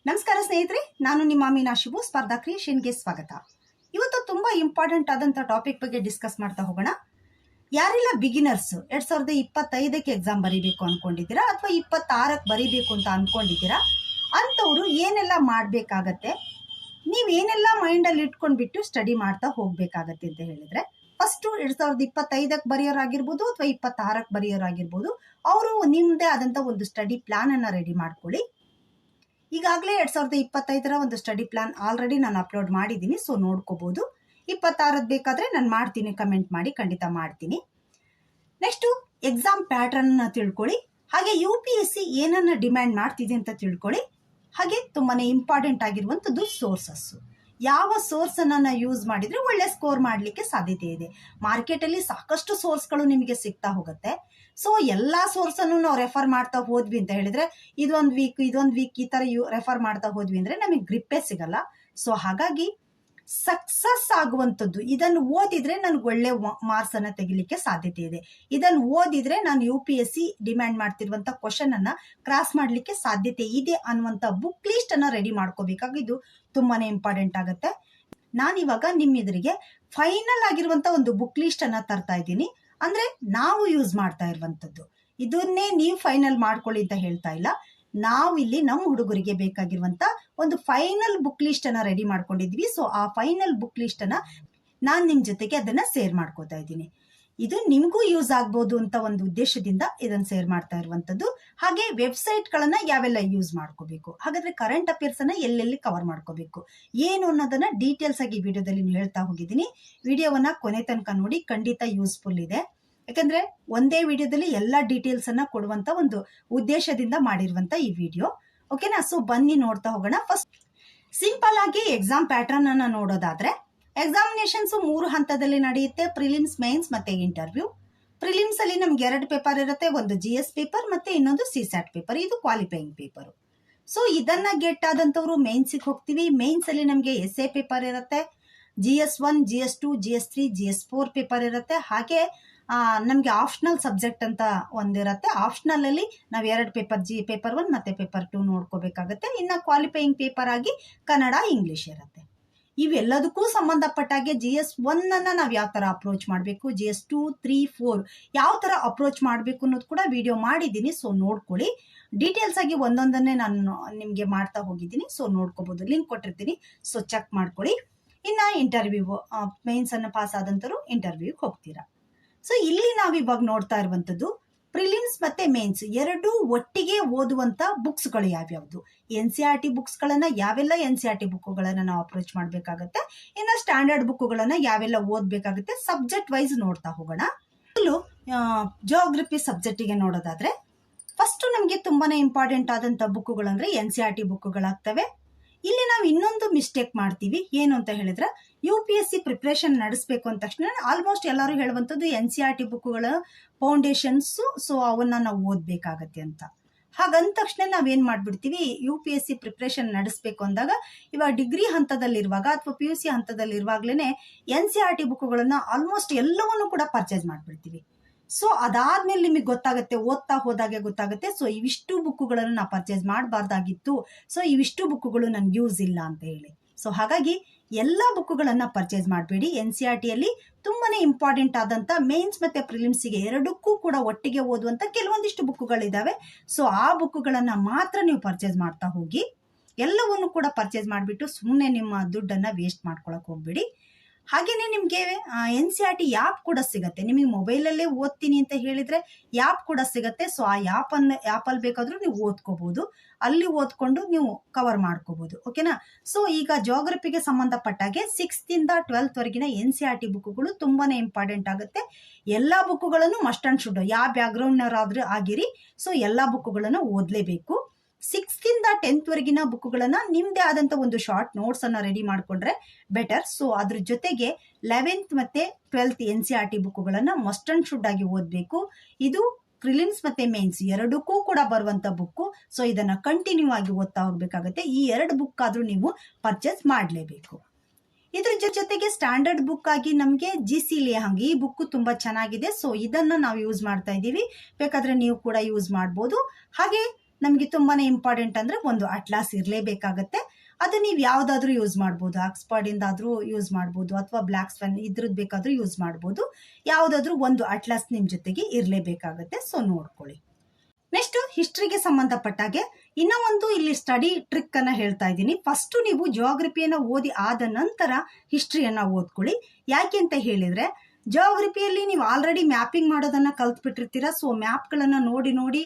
ನಮಸ್ಕಾರ ಸ್ನೇಹಿತರೆ, ನಾನು ನಿಮ್ಮ ಮೀನಾಶಿಬು. ಸ್ಪರ್ಧಾ ಕ್ರಿಯೇಷನ್ಗೆ ಸ್ವಾಗತ. ಇವತ್ತು ತುಂಬಾ ಇಂಪಾರ್ಟೆಂಟ್ ಆದಂತ ಟಾಪಿಕ್ ಬಗ್ಗೆ ಡಿಸ್ಕಸ್ ಮಾಡ್ತಾ ಹೋಗೋಣ. ಯಾರೆಲ್ಲ ಬಿಗಿನರ್ಸ್ 2025ಕ್ಕೆ ಎಕ್ಸಾಮ್ ಬರೀಬೇಕು ಅನ್ಕೊಂಡಿದ್ದೀರಾ ಅಥವಾ 26ಕ್ಕೆ ಬರೀಬೇಕು ಅಂತ ಅನ್ಕೊಂಡಿದ್ದೀರಾ ಅಂಥವ್ರು ಏನೆಲ್ಲ ಮಾಡಬೇಕಾಗತ್ತೆ, ನೀವೇನೆಲ್ಲ ಮೈಂಡಲ್ಲಿ ಇಟ್ಕೊಂಡ್ಬಿಟ್ಟು ಸ್ಟಡಿ ಮಾಡ್ತಾ ಹೋಗ್ಬೇಕಾಗತ್ತೆ ಅಂತ ಹೇಳಿದ್ರೆ, ಫಸ್ಟ್ 2025ಕ್ಕೆ ಬರೆಯೋರಾಗಿರ್ಬೋದು ಅಥವಾ 26ಕ್ಕೆ ಬರೆಯೋರಾಗಿರ್ಬೋದು, ಅವರು ನಿಮ್ಮದೇ ಆದಂಥ ಒಂದು ಸ್ಟಡಿ ಪ್ಲಾನ್ ಅನ್ನ ರೆಡಿ ಮಾಡ್ಕೊಳ್ಳಿ. ಈಗಾಗಲೇ 2025ರ ಒಂದು ಸ್ಟಡಿ ಪ್ಲಾನ್ ಆಲ್ರೆಡಿ ನಾನು ಅಪ್ಲೋಡ್ ಮಾಡಿದ್ದೀನಿ, ಸೊ ನೋಡ್ಕೋಬಹುದು. 26ದ್ದು ಬೇಕಾದ್ರೆ ನಾನು ಮಾಡ್ತೀನಿ, ಕಮೆಂಟ್ ಮಾಡಿ, ಖಂಡಿತ ಮಾಡ್ತೀನಿ. ನೆಕ್ಸ್ಟು ಎಕ್ಸಾಮ್ ಪ್ಯಾಟರ್ನ್ ತಿಳ್ಕೊಳ್ಳಿ. ಹಾಗೆ UPSC ಏನನ್ನ ಡಿಮ್ಯಾಂಡ್ ಮಾಡ್ತಿದೆ ಅಂತ ತಿಳ್ಕೊಳ್ಳಿ. ಹಾಗೆ ತುಂಬಾನೇ ಇಂಪಾರ್ಟೆಂಟ್ ಆಗಿರುವಂಥದ್ದು ಸೋರ್ಸಸ್. ಯಾವ ಸೋರ್ಸ್ ಅನ್ನ ಯೂಸ್ ಮಾಡಿದ್ರೆ ಒಳ್ಳೆ ಸ್ಕೋರ್ ಮಾಡಲಿಕ್ಕೆ ಸಾಧ್ಯತೆ ಇದೆ. ಮಾರ್ಕೆಟಲ್ಲಿ ಸಾಕಷ್ಟು ಸೋರ್ಸ್ಗಳು ನಿಮಗೆ ಸಿಗ್ತಾ ಹೋಗುತ್ತೆ. ಸೊ ಎಲ್ಲಾ ಸೋರ್ಸ್ ಅನ್ನು ನಾವು ರೆಫರ್ ಮಾಡ್ತಾ ಹೋದ್ವಿ ಅಂತ ಹೇಳಿದ್ರೆ, ಇದೊಂದು ವೀಕ್ ಈ ತರ ರೆಫರ್ ಮಾಡ್ತಾ ಹೋದ್ವಿ ಅಂದ್ರೆ ನಮಗೆ ಗ್ರಿಪ್ಪೇ ಸಿಗಲ್ಲ. ಸೊ ಹಾಗಾಗಿ ಸಕ್ಸಸ್ ಆಗುವಂಥದ್ದು, ಇದನ್ನು ಓದಿದ್ರೆ ನನ್ಗೆ ಒಳ್ಳೆ ಮಾರ್ಕ್ಸ್ ಅನ್ನ ತೆಗಿಲಿಕ್ಕೆ ಸಾಧ್ಯತೆ ಇದೆ, ಇದನ್ನು ಓದಿದ್ರೆ ನಾನು UPSC ಡಿಮ್ಯಾಂಡ್ ಮಾಡ್ತಿರುವಂತ ಕ್ವಶನ್ ಅನ್ನ ಕ್ರಾಸ್ ಮಾಡ್ಲಿಕ್ಕೆ ಸಾಧ್ಯತೆ ಇದೆ ಅನ್ನುವಂತ ಬುಕ್ ಲಿಸ್ಟ್ ಅನ್ನ ರೆಡಿ ಮಾಡ್ಕೋಬೇಕಾಗಿದ್ದು ತುಂಬಾನೇ ಇಂಪಾರ್ಟೆಂಟ್ ಆಗುತ್ತೆ. ನಾನಿವಾಗ ನಿಮ್ಮೆದುರಿಗೆ ಫೈನಲ್ ಆಗಿರುವಂತ ಒಂದು ಬುಕ್ ಲಿಸ್ಟ್ ಅನ್ನ ತರ್ತಾ ಇದ್ದೀನಿ. ಅಂದ್ರೆ ನಾವು ಯೂಸ್ ಮಾಡ್ತಾ ಇರುವಂತದ್ದು, ಇದನ್ನೇ ನೀವು ಫೈನಲ್ ಮಾಡ್ಕೊಳ್ಳಿ ಅಂತ ಹೇಳ್ತಾ ಇಲ್ಲ. ನಾವು ಇಲ್ಲಿ ನಮ್ಮ ಹುಡುಗರಿಗೆ ಬೇಕಾಗಿರುವಂತ ಒಂದು ಫೈನಲ್ ಬುಕ್ ಲಿಸ್ಟ್ ಅನ್ನ ರೆಡಿ ಮಾಡ್ಕೊಂಡಿದ್ವಿ. ಸೊ ಆ ಫೈನಲ್ ಬುಕ್ ಲಿಸ್ಟ್ ಅನ್ನ ನಾನ್ ನಿಮ್ ಜೊತೆಗೆ ಅದನ್ನ ಶೇರ್ ಮಾಡ್ಕೋತಾ ಇದ್ದೀನಿ. ಇದು ನಿಮ್ಗೂ ಯೂಸ್ ಆಗ್ಬೋದು ಅಂತ ಒಂದು ಉದ್ದೇಶದಿಂದ ಇದನ್ನ ಶೇರ್ ಮಾಡ್ತಾ ಇರುವಂತದ್ದು. ಹಾಗೆ ವೆಬ್ಸೈಟ್ ಗಳನ್ನ ಯಾವೆಲ್ಲ ಯೂಸ್ ಮಾಡ್ಕೋಬೇಕು, ಹಾಗಾದ್ರೆ ಕರೆಂಟ್ ಅಫೇರ್ಸ್ ಅನ್ನ ಎಲ್ಲೆಲ್ಲಿ ಕವರ್ ಮಾಡ್ಕೋಬೇಕು ಏನು ಅನ್ನೋದನ್ನ ಡೀಟೇಲ್ಸ್ ಆಗಿ ವಿಡಿಯೋದಲ್ಲಿ ಹೇಳ್ತಾ ಹೋಗಿದ್ದೀನಿ. ವಿಡಿಯೋವನ್ನ ಕೊನೆ ತನಕ ನೋಡಿ, ಖಂಡಿತ ಯೂಸ್ಫುಲ್ ಇದೆ. ಯಾಕಂದ್ರೆ ಒಂದೇ ವಿಡಿಯೋದಲ್ಲಿ ಎಲ್ಲಾ ಡೀಟೇಲ್ಸ್ ಅನ್ನ ಕೊಡುವಂತ ಒಂದು ಉದ್ದೇಶದಿಂದ ಮಾಡಿರುವಂತ ಈ ವಿಡಿಯೋ. ಓಕೆನಾ? ಸೊ ಬನ್ನಿ ನೋಡ್ತಾ ಹೋಗೋಣ. ಫಸ್ಟ್ ಸಿಂಪಲ್ ಆಗಿ ಎಕ್ಸಾಮ್ ಪ್ಯಾಟರ್ನ್ ಅನ್ನ ನೋಡೋದಾದ್ರೆ, ಎಕ್ಸಾಮಿನೇಷನ್ಸ್ 3 ಹಂತದಲ್ಲಿ ನಡೆಯುತ್ತೆ: ಪ್ರಿಲಿಮ್ಸ್, ಮೇನ್ಸ್ ಮತ್ತೆ ಇಂಟರ್ವ್ಯೂ. ಪ್ರಿಲಿಮ್ಸ್ ಅಲ್ಲಿ ನಮ್ಗೆ 2 ಪೇಪರ್ ಇರುತ್ತೆ, ಒಂದು GS ಪೇಪರ್ ಮತ್ತೆ ಇನ್ನೊಂದು CSAT ಪೇಪರ್. ಇದು ಕ್ವಾಲಿಫೈಯಿಂಗ್ ಪೇಪರ್. ಸೊ ಇದನ್ನ ಗೆಟ್ ಆದಂತವ್ರು ಮೇನ್ಸ್ಗೆ ಹೋಗ್ತೀವಿ. ಮೇನ್ಸ್ ಅಲ್ಲಿ ನಮ್ಗೆ essay ಪೇಪರ್ ಇರುತ್ತೆ, GS1, GS2, GS3, GS4 paper ಇರುತ್ತೆ. ಹಾಗೆ ನಮ್ಗೆ ಆಪ್ಷನಲ್ ಸಬ್ಜೆಕ್ಟ್ ಅಂತ ಒಂದಿರುತ್ತೆ. ಆಪ್ಷನಲ್ ಅಲ್ಲಿ ನಾವ್ 2 ಪೇಪರ್, ಪೇಪರ್ 1 ಮತ್ತೆ ಪೇಪರ್ 2 ನೋಡ್ಕೋಬೇಕಾಗತ್ತೆ. ಇನ್ನ ಕ್ವಾಲಿಫೈಯಿಂಗ್ ಪೇಪರ್ ಆಗಿ ಕನ್ನಡ, ಇಂಗ್ಲಿಷ್ ಇರುತ್ತೆ. ಇವೆಲ್ಲದಕ್ಕೂ ಸಂಬಂಧಪಟ್ಟಾಗೆ GS1 ಅನ್ನ ನಾವ್ ಯಾವ ತರ ಅಪ್ರೋಚ್ ಮಾಡಬೇಕು, GS2, 3, 4 ಯಾವ ತರ ಅಪ್ರೋಚ್ ಮಾಡಬೇಕು ಅನ್ನೋದು ಕೂಡ ವಿಡಿಯೋ ಮಾಡಿದ್ದೀನಿ. ಸೊ ನೋಡ್ಕೊಳ್ಳಿ. ಡೀಟೇಲ್ಸ್ ಆಗಿ ಒಂದೊಂದನ್ನೇ ನಾನು ನಿಮ್ಗೆ ಮಾಡ್ತಾ ಹೋಗಿದ್ದೀನಿ. ಸೊ ನೋಡ್ಕೋಬಹುದು, ಲಿಂಕ್ ಕೊಟ್ಟಿರ್ತೀನಿ. ಸೊ ಚೆಕ್ ಮಾಡ್ಕೊಳ್ಳಿ. ಇನ್ನ ಇಂಟರ್ವ್ಯೂ, ಮೇನ್ಸ್ ಅನ್ನ ಪಾಸ್ ಆದಂತರು ಇಂಟರ್ವ್ಯೂಗೆ ಹೋಗ್ತೀರಾ. ಸೊ ಇಲ್ಲಿ ನಾವ್ ಇವಾಗ ನೋಡ್ತಾ ಇರುವಂತದ್ದು ಪ್ರಿಲಿಮ್ಸ್ ಮತ್ತೆ ಮೇನ್ಸ್ ಎರಡೂ ಒಟ್ಟಿಗೆ ಓದುವಂತ ಬುಕ್ಸ್ ಗಳು ಯಾವ್ಯಾವ್ದು, NCERT ಬುಕ್ಸ್ ಗಳನ್ನ ಯಾವೆಲ್ಲ NCERT ಬುಕ್ಗಳನ್ನ ನಾವು ಅಪ್ರೋಚ್ ಮಾಡ್ಬೇಕಾಗತ್ತೆ, ಇನ್ನ ಸ್ಟ್ಯಾಂಡರ್ಡ್ ಬುಕ್ಗಳನ್ನ ಯಾವೆಲ್ಲ ಓದ್ಬೇಕಾಗುತ್ತೆ, ಸಬ್ಜೆಕ್ಟ್ ವೈಸ್ ನೋಡ್ತಾ ಹೋಗೋಣ. ಜಿಯೋಗ್ರಫಿ ಸಬ್ಜೆಕ್ಟಿಗೆ ನೋಡೋದಾದ್ರೆ, ಫಸ್ಟ್ ನಮ್ಗೆ ತುಂಬಾನೇ ಇಂಪಾರ್ಟೆಂಟ್ ಆದಂತ ಬುಕ್ಗಳಂದ್ರೆ NCERT ಬುಕ್ಗಳಾಗ್ತವೆ. ಇಲ್ಲಿ ನಾವು ಇನ್ನೊಂದು ಮಿಸ್ಟೇಕ್ ಮಾಡ್ತೀವಿ. ಏನು ಅಂತ ಹೇಳಿದ್ರೆ, UPSC ಪ್ರಿಪರೇಷನ್ ನಡೆಸಬೇಕು ಅಂದ ತಕ್ಷಣ ಆಲ್ಮೋಸ್ಟ್ ಎಲ್ಲರೂ ಹೇಳುವಂಥದ್ದು NCERT ಬುಕ್ಗಳ ಫೌಂಡೇಶನ್ಸ್, ಸೊ ಅವನ್ನ ನಾವು ಓದ್ಬೇಕಾಗತ್ತೆ ಅಂತ. ಹಾಗಂದ ತಕ್ಷಣ ನಾವೇನ್ ಮಾಡ್ಬಿಡ್ತೀವಿ, UPSC ಪ್ರಿಪರೇಷನ್ ನಡೆಸಬೇಕು ಅಂದಾಗ ಇವಾಗ ಡಿಗ್ರಿ ಹಂತದಲ್ಲಿರುವಾಗ ಅಥವಾ PUC ಹಂತದಲ್ಲಿರುವಾಗ್ಲೇನೆ NCERT ಬುಕ್ಗಳನ್ನ ಆಲ್ಮೋಸ್ಟ್ ಎಲ್ಲವನ್ನೂ ಕೂಡ ಪರ್ಚೇಸ್ ಮಾಡ್ಬಿಡ್ತೀವಿ. ಸೊ ಅದಾದ್ಮೇಲೆ ನಿಮಗೆ ಗೊತ್ತಾಗುತ್ತೆ, ಓದ್ತಾ ಹೋದಾಗೆ ಗೊತ್ತಾಗುತ್ತೆ, ಸೊ ಇವಿಷ್ಟು ಬುಕ್ಗಳನ್ನು ನಾ ಪರ್ಚೇಸ್ ಮಾಡಬಾರ್ದಾಗಿತ್ತು, ಸೊ ಇವಿಷ್ಟು ಬುಕ್ಗಳು ನನ್ಗೆ ಯೂಸ್ ಇಲ್ಲ ಅಂತ ಹೇಳಿ. ಸೊ ಹಾಗಾಗಿ ಎಲ್ಲಾ ಬುಕ್ಗಳನ್ನ ಪರ್ಚೇಸ್ ಮಾಡಬೇಡಿ. NCERT ಅಲ್ಲಿ ತುಂಬಾನೇ ಇಂಪಾರ್ಟೆಂಟ್ ಆದಂತ ಮೇನ್ಸ್ ಮತ್ತೆ ಪ್ರಿಲಿಮ್ಸ್ಗೆ ಎರಡಕ್ಕೂ ಕೂಡ ಒಟ್ಟಿಗೆ ಓದುವಂತ ಕೆಲವೊಂದಿಷ್ಟು ಬುಕ್ಗಳಿದಾವೆ. ಸೊ ಆ ಬುಕ್ಗಳನ್ನ ಮಾತ್ರ ನೀವು ಪರ್ಚೇಸ್ ಮಾಡ್ತಾ ಹೋಗಿ. ಎಲ್ಲವನ್ನು ಕೂಡ ಪರ್ಚೇಸ್ ಮಾಡಿಬಿಟ್ಟು ಸುಮ್ಮನೆ ನಿಮ್ಮ ದುಡ್ಡನ್ನ ವೇಸ್ಟ್ ಮಾಡ್ಕೊಳಕ್ ಹೋಗ್ಬೇಡಿ. ಹಾಗೇನೆ ನಿಮ್ಗೆ NCERT ಆ್ಯಪ್ ಕೂಡ ಸಿಗತ್ತೆ. ನಿಮಗೆ ಮೊಬೈಲಲ್ಲೇ ಓದ್ತೀನಿ ಅಂತ ಹೇಳಿದ್ರೆ ಆ್ಯಪ್ ಕೂಡ ಸಿಗತ್ತೆ. ಸೊ ಆ ಆ್ಯಪಲ್ಲಿ ಬೇಕಾದ್ರೂ ನೀವು ಓದ್ಕೋಬಹುದು, ಅಲ್ಲಿ ಓದ್ಕೊಂಡು ನೀವು ಕವರ್ ಮಾಡ್ಕೋಬಹುದು. ಓಕೆನಾ? ಸೊ ಈಗ ಜಿಯೋಗ್ರಫಿಗೆ ಸಂಬಂಧಪಟ್ಟಾಗೆ 6th ಇಂದ 12th ವರೆಗಿನ NCERT ಬುಕ್ಗಳು ತುಂಬಾನೇ ಇಂಪಾರ್ಟೆಂಟ್ ಆಗುತ್ತೆ. ಎಲ್ಲಾ ಬುಕ್ಗಳನ್ನು ಮಸ್ಟ್ ಅಂಡ್ ಶುಡ್, ಯಾವ ಬ್ಯಾಕ್ಗ್ರೌಂಡ್ನವರಾದ್ರೂ ಆಗಿರಿ, ಸೊ ಎಲ್ಲಾ ಬುಕ್ಗಳನ್ನು ಓದ್ಲೇಬೇಕು. 6th ಇಂದ 10th ವರೆಗಿನ ಬುಕ್ಗಳನ್ನ ನಿಮ್ದೇ ಆದಂತ ಒಂದು ಶಾರ್ಟ್ ನೋಟ್ಸ್ ಅನ್ನ ರೆಡಿ ಮಾಡ್ಕೊಂಡ್ರೆ ಬೆಟರ್. ಸೊ ಅದ್ರ ಜೊತೆಗೆ 11th ಮತ್ತೆ 12th NCERT ಬುಕ್ಗಳನ್ನ ಮಸ್ಟ್ ಅಂಡ್ ಶುಡ್ ಆಗಿ ಓದ್ಬೇಕು. ಇದು ಪ್ರಿಲಿಮ್ಸ್ ಮತ್ತೆ ಮೇನ್ಸ್ ಎರಡಕ್ಕೂ ಕೂಡ ಬರುವಂತ ಬುಕ್. ಸೊ ಇದನ್ನ ಕಂಟಿನ್ಯೂ ಆಗಿ ಓದ್ತಾ ಹೋಗ್ಬೇಕಾಗತ್ತೆ. ಈ 2 ಬುಕ್ ಆದ್ರೂ ನೀವು ಪರ್ಚೇಸ್ ಮಾಡ್ಲೇಬೇಕು. ಇದ್ರ ಜೊತೆಗೆ ಸ್ಟ್ಯಾಂಡರ್ಡ್ ಬುಕ್ ಆಗಿ ನಮ್ಗೆ GC ಲಿಯಾಂಗ್ ಈ ಬುಕ್ ತುಂಬಾ ಚೆನ್ನಾಗಿದೆ. ಸೊ ಇದನ್ನ ನಾವು ಯೂಸ್ ಮಾಡ್ತಾ ಇದೀವಿ, ಬೇಕಾದ್ರೆ ನೀವು ಕೂಡ ಯೂಸ್ ಮಾಡ್ಬೋದು. ಹಾಗೆ ನಮಗೆ ತುಂಬಾನೇ ಇಂಪಾರ್ಟೆಂಟ್ ಅಂದ್ರೆ ಒಂದು ಅಟ್ಲಾಸ್ ಇರಲೇಬೇಕಾಗತ್ತೆ. ಅದು ನೀವು ಯಾವ್ದಾದ್ರೂ ಯೂಸ್ ಮಾಡ್ಬೋದು, ಆಕ್ಸ್ಫರ್ಡ್ ಇಂದಾದ್ರೂ ಯೂಸ್ ಮಾಡ್ಬೋದು ಅಥವಾ ಬ್ಲಾಕ್ ಸ್ವಾನ್ ಇದ್ರದ್ದು ಬೇಕಾದ್ರೂ ಯೂಸ್ ಮಾಡ್ಬೋದು. ಯಾವ್ದಾದ್ರೂ ಒಂದು ಅಟ್ಲಾಸ್ ನಿಮ್ ಜೊತೆಗೆ ಇರಲೇಬೇಕಾಗತ್ತೆ. ಸೊ ನೋಡ್ಕೊಳ್ಳಿ. ನೆಕ್ಸ್ಟ್ ಹಿಸ್ಟ್ರಿಗೆ ಸಂಬಂಧಪಟ್ಟಾಗೆ ಇನ್ನೂ ಒಂದು ಇಲ್ಲಿ ಸ್ಟಡಿ ಟ್ರಿಕ್ ಅನ್ನ ಹೇಳ್ತಾ ಇದ್ದೀನಿ. ಫಸ್ಟ್ ನೀವು ಜಿಯೋಗ್ರಫಿಯನ್ನ ಓದಿ ಆದ ನಂತರ ಹಿಸ್ಟ್ರಿಯನ್ನ ಓದ್ಕೊಳ್ಳಿ. ಯಾಕೆ ಅಂತ ಹೇಳಿದ್ರೆ ಜಿಯೋಗ್ರಫಿಯಲ್ಲಿ ನೀವು ಆಲ್ರೆಡಿ ಮ್ಯಾಪಿಂಗ್ ಮಾಡೋದನ್ನ ಕಲ್ತ್ಬಿಟ್ಟಿರ್ತೀರಾ. ಸೊ ಮ್ಯಾಪ್ಗಳನ್ನ ನೋಡಿ ನೋಡಿ